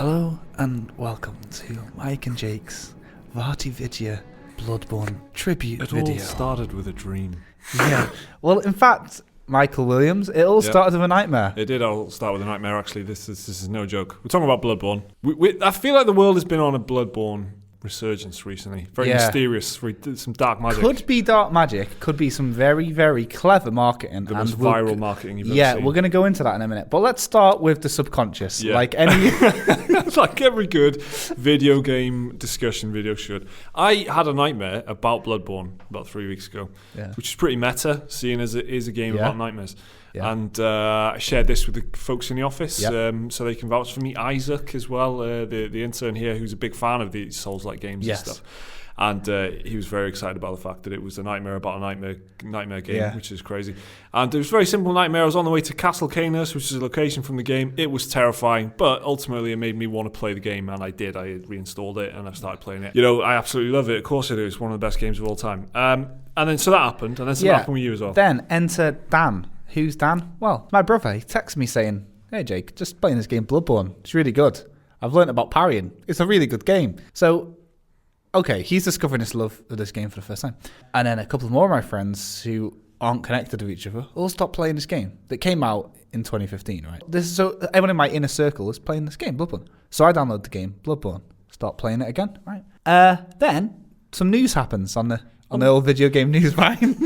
Hello and welcome to Mike and Jake's Varty Vidya Bloodborne tribute video. It all started with a dream. Yeah. Well, in fact, Michael Williams, it all started with a nightmare. It did all start with a nightmare, actually. This is no joke. We're talking about Bloodborne. I feel like the world has been on a Bloodborne resurgence recently. Very mysterious, some dark magic. Could be dark magic, could be some very, very clever marketing. The most viral marketing you've ever seen. Yeah, we're going to go into that in a minute. But let's start with the subconscious. Yeah. Like any... like every good video game discussion video should. I had a nightmare about Bloodborne about 3 weeks ago, which is pretty meta, seeing as it is a game about nightmares. Yeah. And I shared this with the folks in the office, so they can vouch for me. Isaac as well, the intern here, who's a big fan of these Souls-like games and stuff. And he was very excited about the fact that it was a nightmare about a nightmare game, which is crazy. And it was a very simple nightmare. I was on the way to Castle Canis, which is a location from the game. It was terrifying, but ultimately it made me want to play the game, and I did. I reinstalled it, and I started playing it. You know, I absolutely love it. Of course I do. It's one of the best games of all time. And then so that happened, and then something happened with you as well. Then enter Dan. Who's Dan? Well, my brother. He texted me saying, "Hey Jake, just playing this game Bloodborne. It's really good. I've learned about parrying. It's a really good game." So, okay, he's discovering his love of this game for the first time. And then a couple more of my friends who aren't connected to each other all stopped playing this game that came out in 2015, right? So everyone in my inner circle is playing this game, Bloodborne. So I download the game, Bloodborne, start playing it again, right? Then some news happens on the old video game news vine.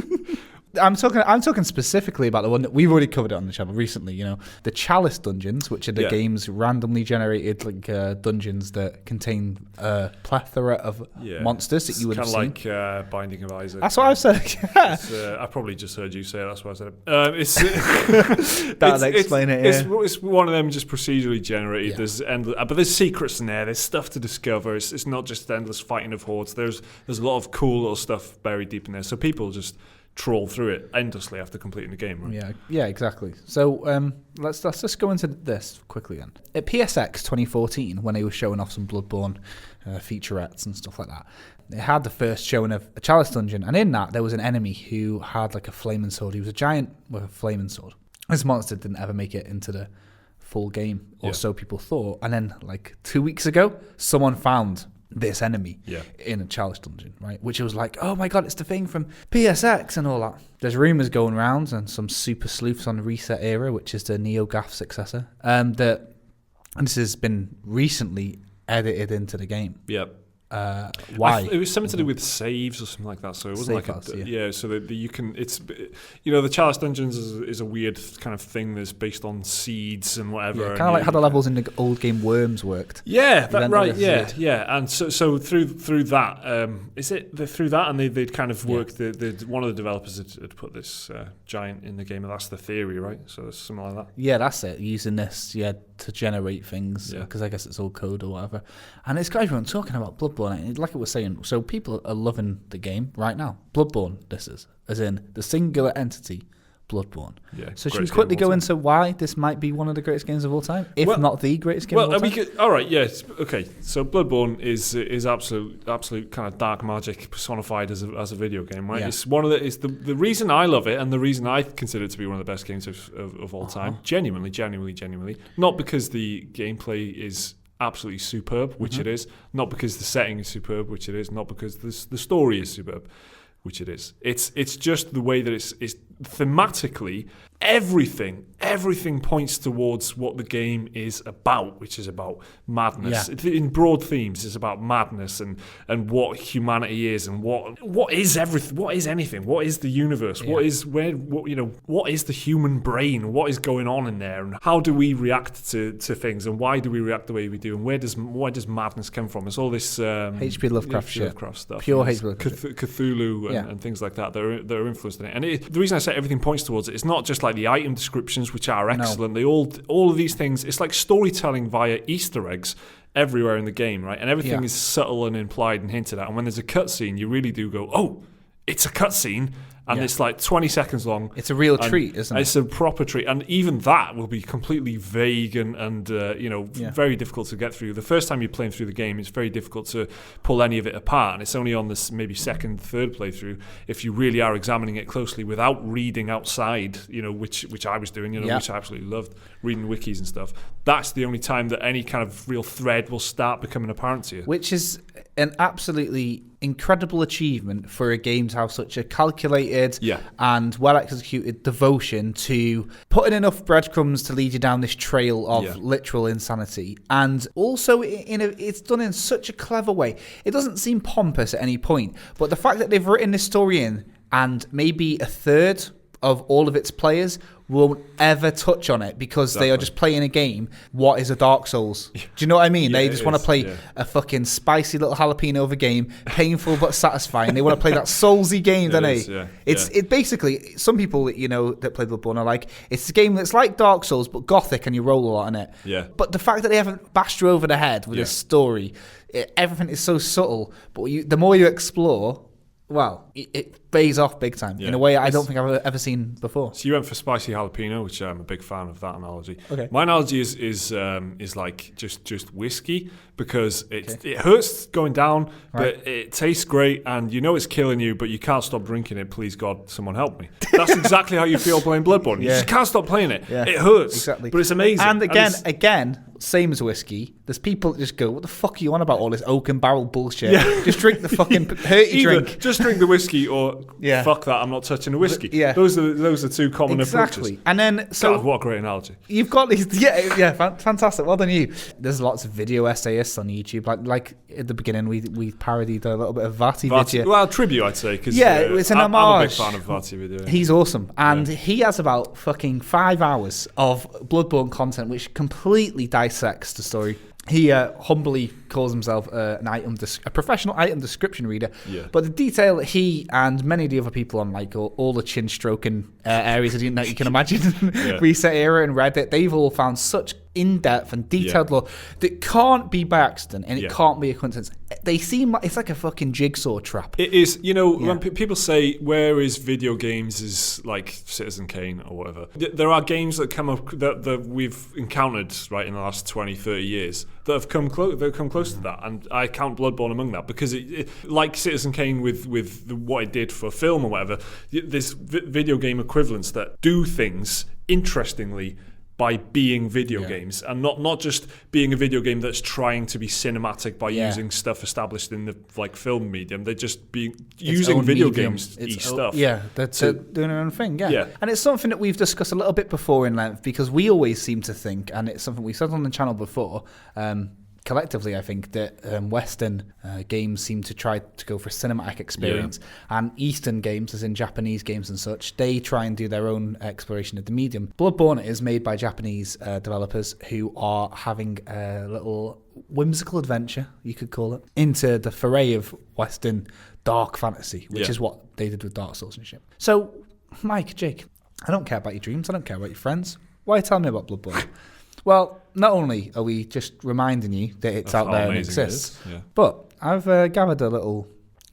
I'm talking specifically about the one that we've already covered it on the channel recently. You know, the Chalice dungeons, which are the game's randomly generated dungeons that contain a plethora of monsters that you would have seen. Kind of like Binding of Isaac. That's what I've said. I probably just heard you say it. That's why I said it. That'll explain it. It's one of them just procedurally generated. Yeah. There's endless, but there's secrets in there. There's stuff to discover. It's not just endless fighting of hordes. There's a lot of cool little stuff buried deep in there. So people just troll through it endlessly after completing the game, right? Yeah, exactly. So let's just go into this quickly then. At PSX 2014, when they were showing off some Bloodborne featurettes and stuff like that, they had the first showing of a Chalice dungeon, and in that there was an enemy who had like a flaming sword. He was a giant with a flaming sword. This monster didn't ever make it into the full game, or so people thought. And then like 2 weeks ago, someone found this enemy in a Chalice dungeon, right? Which was like, oh my god, it's the thing from PSX and all that. There's rumours going around and some super sleuths on Reset Era, which is the NeoGAF successor, and this has been recently edited into the game. Yep. Why? It was something to do with saves or something like that. So it wasn't so that you can. It's the Chalice Dungeons is a weird kind of thing that's based on seeds and whatever. Yeah, kind of like how the levels in the old game Worms worked. Yeah, that right. Yeah. And so through that, is it through that, and they'd kind of worked. One of the developers had put this giant in the game, and that's the theory, right? So it's something like that. Yeah, that's it. Using this, to generate things because I guess it's all code or whatever. And it's got everyone talking about Bloodborne. Like I was saying, so people are loving the game right now. Bloodborne, this is, as in the singular entity, Bloodborne. Yeah. So should we quickly go into why this might be one of the greatest games of all time, if not the greatest game of all time? All right, yes, okay. So Bloodborne is absolute kind of dark magic personified as a video game, right? Yeah. It's one of the reason I love it, and the reason I consider it to be one of the best games of all time. Genuinely, not because the gameplay is absolutely superb, which it is, not because the setting is superb, which it is, not because the story is superb, which it is. It's just the way that it's thematically everything points towards what the game is about, which is about madness. In broad themes, it's about madness and what humanity is, and what is everything, what is anything, what is the universe, what is the human brain, what is going on in there, and how do we react to things, and why do we react the way we do, and where does madness come from? It's all this H.P. Lovecraft stuff, pure H.P. Lovecraft, Cthulhu and things like that that are influenced in it. And the reason I say everything points towards it, it's not just like the item descriptions, which are excellent. They all of these things, it's like storytelling via Easter eggs everywhere in the game, right? And everything is subtle and implied and hinted at. And when there's a cutscene, you really do go, oh, it's a cutscene, And it's like 20 seconds long. It's a real treat, isn't it? It's a proper treat. And even that will be completely vague and very difficult to get through. The first time you're playing through the game, it's very difficult to pull any of it apart. And it's only on this maybe second, third playthrough, if you really are examining it closely without reading outside, which I was doing, which I absolutely loved, reading wikis and stuff. That's the only time that any kind of real thread will start becoming apparent to you. Which is an absolutely incredible achievement for a game to have such a calculated and well executed devotion to putting enough breadcrumbs to lead you down this trail of literal insanity, and also it's done in such a clever way. It doesn't seem pompous at any point, but the fact that they've written this story in and maybe a third of all of its players won't ever touch on it because they are just playing a game. What is a Dark Souls? Do you know what I mean? They just want to play a fucking spicy little jalapeno of a game, painful but satisfying. They want to play that Soulsy game, don't they? It basically, some people that play Bloodborne are like, it's a game that's like Dark Souls but gothic and you roll a lot in it. Yeah. But the fact that they haven't bashed you over the head with this story, everything is so subtle. But the more you explore, well, it pays off big time in a way I don't think I've ever seen before. So you went for spicy jalapeno, which I'm a big fan of that analogy. Okay. My analogy is like just whiskey, because it hurts going down, but it tastes great, and it's killing you, but you can't stop drinking it. Please God, someone help me. That's exactly how you feel playing Bloodborne. You just can't stop playing it. Yeah. It hurts, but it's amazing. And again, same as whiskey, there's people that just go, what the fuck are you on about, all this oak and barrel bullshit? Just drink the fucking hurty drink. Just drink the whiskey, or fuck that, I'm not touching the whiskey. Those are two common approaches. And then, God, what a great analogy. You've got these, fantastic. Well done you. There's lots of video essayists on YouTube. Like at the beginning, we parodied a little bit of Vati video. Well, tribute, I'd say. Cause, it's an homage. I'm a big fan of Vati video. He's awesome. And he has about fucking 5 hours of Bloodborne content, which completely dissects the story. He humbly calls himself a professional item description reader. Yeah. But the detail that he and many of the other people on like all the chin stroking areas that you can imagine, Reset Era and Reddit, they've all found such in-depth and detailed lore that can't be by accident and it can't be a coincidence. They seem like it's like a fucking jigsaw trap. It is. When people say, where is video games is like Citizen Kane or whatever, there are games that come up that we've encountered in the last 20, 30 years that have come close to that, and I count Bloodborne among that, because it like Citizen Kane with what it did for film or whatever, there's video game equivalents that do things interestingly by being video games, and not just being a video game that's trying to be cinematic by using stuff established in the film medium. They're just using video games stuff. That's doing their own thing. And it's something that we've discussed a little bit before in length, because we always seem to think, and it's something we said on the channel before, collectively, I think that Western games seem to try to go for a cinematic experience, and Eastern games, as in Japanese games and such, they try and do their own exploration of the medium. Bloodborne is made by Japanese developers who are having a little whimsical adventure, you could call it, into the foray of Western dark fantasy, which is what they did with Dark Souls and shit. So, Mike, Jake, I don't care about your dreams, I don't care about your friends. Why tell me about Bloodborne? Well, not only are we just reminding you that it's out there and exists, but I've gathered a little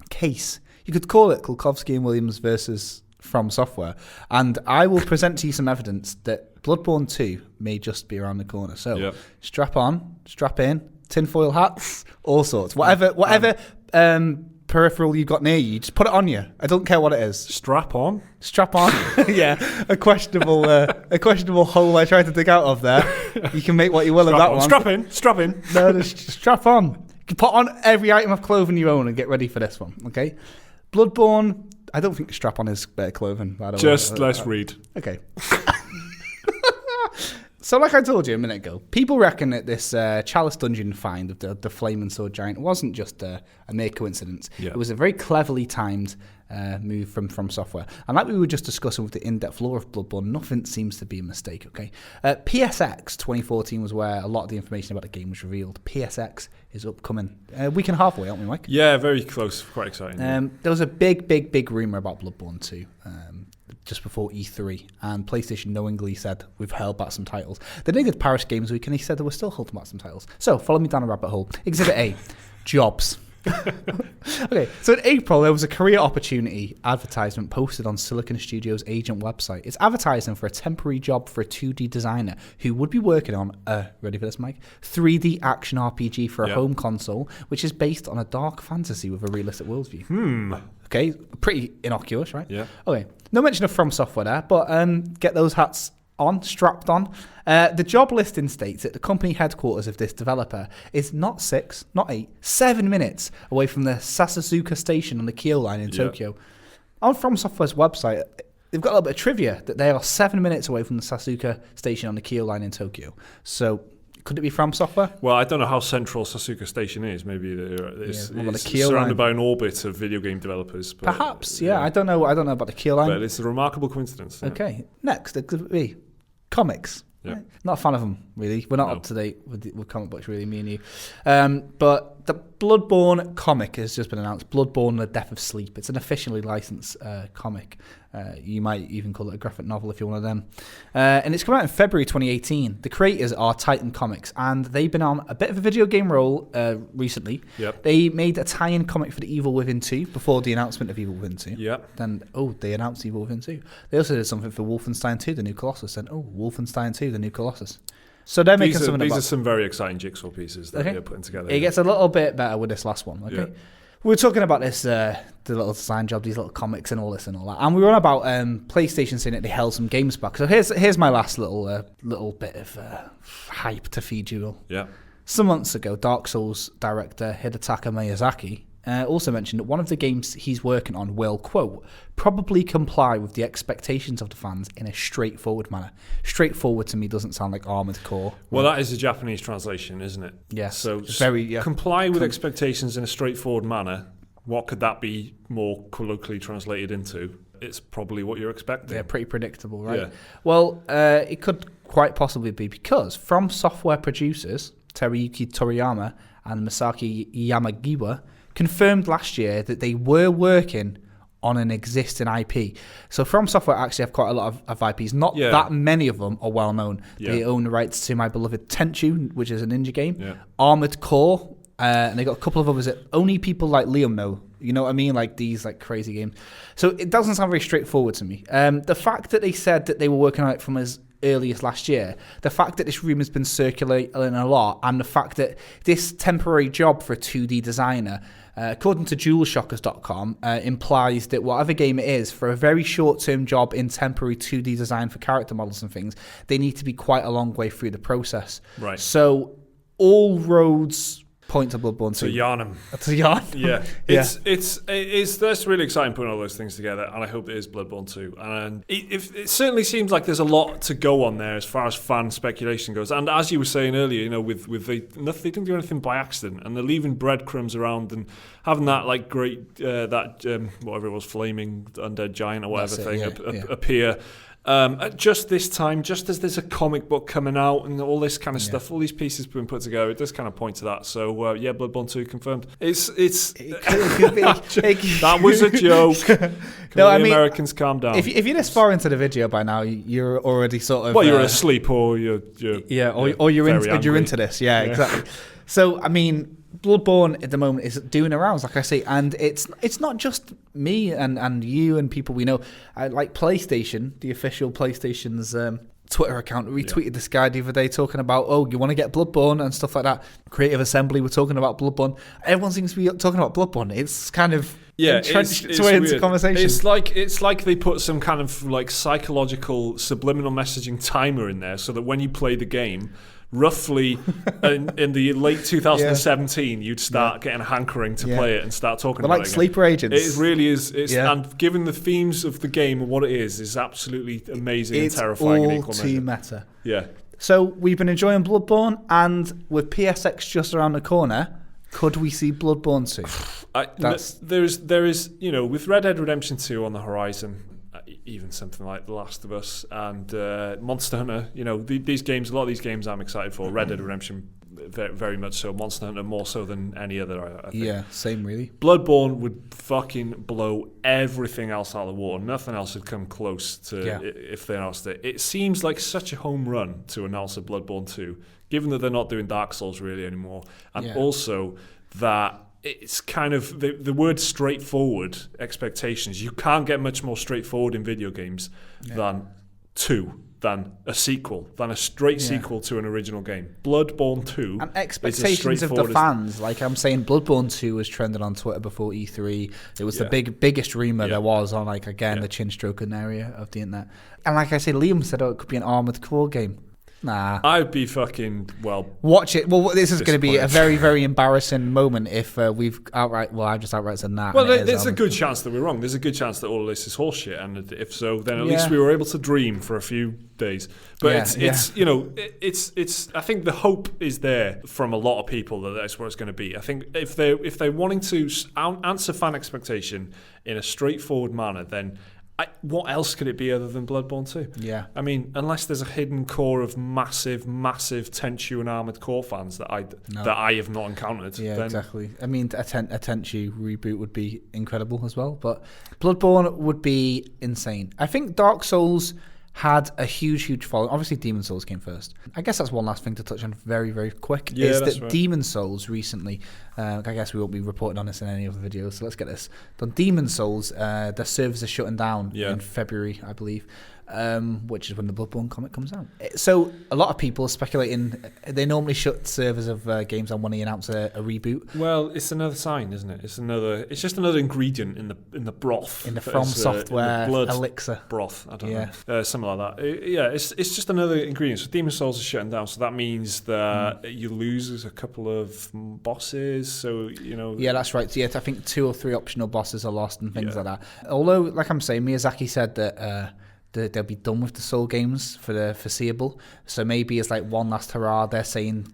case. You could call it Kulkowski and Williams versus From Software, and I will present to you some evidence that Bloodborne 2 may just be around the corner. So strap on, strap in, tinfoil hats, all sorts. Whatever peripheral you've got near you, just put it on you. I don't care what it is. Strap on? Strap on. A questionable hole I tried to dig out of there. You can make what you will of that one. Strap in. No, just strap on. You can put on every item of clothing you own and get ready for this one, okay? Bloodborne, I don't think strap on is better clothing, by the way. Just let's read. Okay. So like I told you a minute ago, people reckon that this Chalice Dungeon find of the Flaming Sword Giant wasn't just a mere coincidence. It was a very cleverly timed move from Software. And like we were just discussing with the in-depth lore of Bloodborne, nothing seems to be a mistake, okay? PSX 2014 was where a lot of the information about the game was revealed. PSX is upcoming. A week and a half away, aren't we, Mike? Yeah, very close. Quite exciting. There was a big rumour about Bloodborne 2. Just before E3, and PlayStation knowingly said we've held back some titles. They did Paris Games Week, and he said they were still holding back some titles. So follow me down a rabbit hole. Exhibit A, jobs. Okay, so in April, there was a career opportunity advertisement posted on Silicon Studios' agent website. It's advertising for a temporary job for a 2D designer who would be working on ready for this, Mike? 3D action RPG for a home console, which is based on a dark fantasy with a realistic worldview. Okay, pretty innocuous, right? Yeah. Okay, no mention of From Software there, but get those hats strapped on. The job listing states that the company headquarters of this developer is not 6, not 8, 7 minutes away from the Sasuzuka station on the Kyo line in Tokyo. On From Software's website, they've got a little bit of trivia that they are 7 minutes away from the Sasuzuka station on the Kyo line in Tokyo. So could it be From Software? Well, I don't know how central Sasuzuka Station is. Maybe it's Kyo surrounded line by an orbit of video game developers. But, perhaps, I don't know about the Kyo line. But it's a remarkable coincidence. Okay, next, it could be comics. Yeah. Right? Not a fan of them, really. We're not up to date with comic books, really, me and you. But the Bloodborne comic has just been announced. Bloodborne: The Death of Sleep. It's an officially licensed comic. You might even call it a graphic novel if you're one of them. And it's come out in February 2018. The creators are Titan Comics, and they've been on a bit of a video game role recently. Yep. They made a tie-in comic for the Evil Within 2 before the announcement of Evil Within 2. Yep. Then, they announced Evil Within 2. They also did something for Wolfenstein 2, The New Colossus. Then, Wolfenstein 2, The New Colossus. So they're making something These are some very exciting jigsaw pieces that they're putting together. It gets a little bit better with this last one. Okay. Yeah. We were talking about this, the little design job, these little comics and all this and all that. And we were on about PlayStation saying that they held some games back. So here's my last little bit of hype to feed you all. Yeah. Some months ago, Dark Souls director Hidetaka Miyazaki also mentioned that one of the games he's working on will, quote, probably comply with the expectations of the fans in a straightforward manner. Straightforward to me doesn't sound like Armored Core. Well, that is a Japanese translation, isn't it? Yes. So very comply with expectations in a straightforward manner. What could that be more colloquially translated into? It's probably what you're expecting. Yeah, pretty predictable, right? Yeah. Well, it could quite possibly be because From Software producers Teruyuki Toriyama and Masaki Yamagiwa confirmed last year that they were working on an existing IP. So From Software actually have quite a lot of IPs. Not that many of them are well known. Yeah. They own the rights to my beloved Tenchu, which is a ninja game, Armored Core, and they got a couple of others that only people like Liam know. You know what I mean? Like these crazy games. So it doesn't sound very straightforward to me. The fact that they said that they were working on it from as early as last year, the fact that this rumour's been circulating a lot, and the fact that this temporary job for a 2D designer, according to JewelShockers.com, implies that whatever game it is, for a very short-term job in temporary 2D design for character models and things, they need to be quite a long way through the process. Right. So all roads point to Bloodborne 2. To Yharnam. To Yharnam. Yeah. It's that's really exciting putting all those things together, and I hope it is Bloodborne 2. And it certainly seems like there's a lot to go on there as far as fan speculation goes. And as you were saying earlier, you know, with they didn't do anything by accident, and they're leaving breadcrumbs around and having that great whatever it was, flaming undead giant or whatever appear. At just this time, just as there's a comic book coming out and all this kind of stuff, all these pieces being put together, it does kind of point to that. So Bloodborne 2 confirmed. It could be, that was a joke. Americans, calm down. If you're this far into the video by now, you're already sort of you're asleep or you're you're into this. Yeah, exactly. So I mean, Bloodborne at the moment is doing the rounds, like I say, and it's not just me and you and people we know. Like PlayStation, the official PlayStation's Twitter account retweeted this guy the other day talking about, you want to get Bloodborne and stuff like that. Creative Assembly were talking about Bloodborne. Everyone seems to be talking about Bloodborne. It's kind of entrenched its way into conversation. It's like they put some kind of psychological subliminal messaging timer in there so that when you play the game, roughly in the late 2017, you'd start getting a hankering to play it and start talking about it. Like sleeper agents. It really is. And given the themes of the game and what it is absolutely amazing and terrifying in equal measure. It's all meta. Yeah. So we've been enjoying Bloodborne, and with PSX just around the corner, could we see Bloodborne 2? There is, with Red Dead Redemption 2 on the horizon, even something like The Last of Us and Monster Hunter, these games, a lot of these games I'm excited for. Red Dead Redemption, very, very much so. Monster Hunter more so than any other, I think. Yeah, same really. Bloodborne would fucking blow everything else out of the water. Nothing else would come close to if they announced it. It seems like such a home run to announce a Bloodborne 2, given that they're not doing Dark Souls really anymore. And also that it's kind of the word straightforward expectations. You can't get much more straightforward in video games than a sequel, than a straight sequel to an original game. Bloodborne 2 and expectations of the fans. Like I'm saying, Bloodborne 2 was trending on Twitter before E3. It was the biggest rumour there was on, like, again, the chin-stroking area of the internet. And like I said, Liam said, it could be an Armored Core game. Nah. I'd be fucking, watch it. Well, this is going to be a very, very embarrassing moment if we've I've just outright said nah. Well, there's a good chance that we're wrong. There's a good chance that all of this is horseshit, and if so, then at least we were able to dream for a few days. But it's I think the hope is there from a lot of people that that's what it's going to be. I think if they're wanting to answer fan expectation in a straightforward manner, then what else could it be other than Bloodborne 2? Yeah. I mean, unless there's a hidden core of massive Tenchu and Armored Core fans that I have not encountered. Yeah, then exactly. I mean, a Tenchu reboot would be incredible as well, but Bloodborne would be insane. I think Dark Souls had a huge following. Obviously, Demon Souls came first. I guess that's one last thing to touch on very, very quick. Yeah, is that's that right. Demon Souls recently, I guess we won't be reporting on this in any other videos, so let's get this done. Demon Souls, their servers are shutting down in February, I believe, which is when the Bloodborne comic comes out. So a lot of people are speculating they normally shut servers of games on when they announce a reboot. Well, it's another sign, isn't it? It's just another ingredient in the broth. In the From Software in the blood elixir. Broth, I don't know. Something like that. It's just another ingredient. So Demon Souls is shutting down, so that means that you lose a couple of bosses. So, Yeah, that's right. Yeah, I think 2 or 3 optional bosses are lost and things like that. Although, like I'm saying, Miyazaki said that they'll be done with the Soul games for the foreseeable. So maybe it's like one last hurrah. They're saying,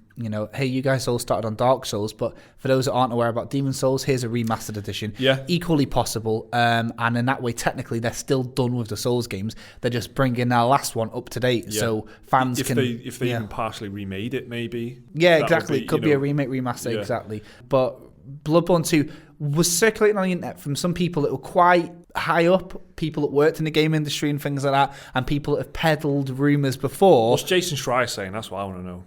hey, you guys all started on Dark Souls, but for those that aren't aware about Demon Souls, here's a remastered edition. Yeah. Equally possible. And in that way, technically, they're still done with the Souls games. They're just bringing their last one up to date. Yeah. So fans if they even partially remade it, maybe. Yeah, exactly. It could be a remake, remaster, exactly. But Bloodborne 2 was circulating on the internet from some people that were quite high up, people that worked in the game industry and things like that, and people that have peddled rumours before. What's Jason Schreier saying? That's what I want to know.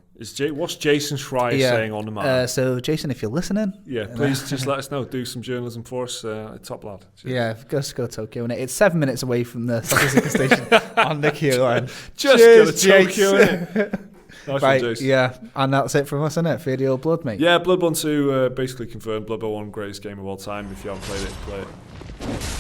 What's Jason Schreier saying on the matter? So, Jason, if you're listening... Yeah, please just let us know. Do some journalism for us. Top lad. Cheers. Yeah, go Tokyo. And it's 7 minutes away from the Soccer station on the queue line. Just go to Tokyo, innit? Nice right, one, Jason. Yeah, and that's it from us, isn't it? For the old blood, mate. Yeah, Bloodborne 2 basically confirmed. Bloodborne 1, greatest game of all time. If you haven't played it, play it.